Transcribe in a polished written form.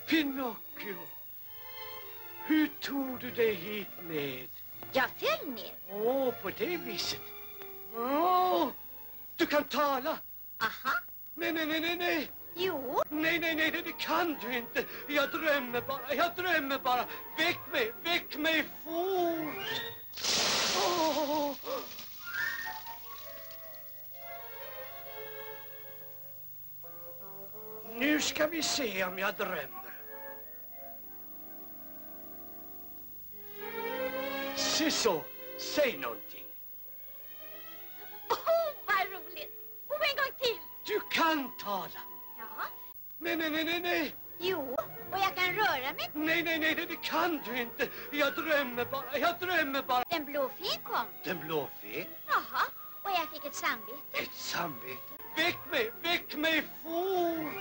Pinocchio, hur tog du dig hit ned? Jag föll ner. Åh, på det viset. Du kan tala. Aha. Nej. Jo. Nej, det kan du inte. Jag drömmer bara. Väck mig fort. Åh. Nu ska vi se om jag drömmer. Se så, säg någonting. Vad roligt. Och en gång till. Du kan tala. Ja. Nej. Jo, och jag kan röra mig. Nej, det kan du inte. Jag drömmer bara. Den blå fen kom. Den blå fe? Jaha, och jag fick ett samvete. Ett samvete? Väck mig fort.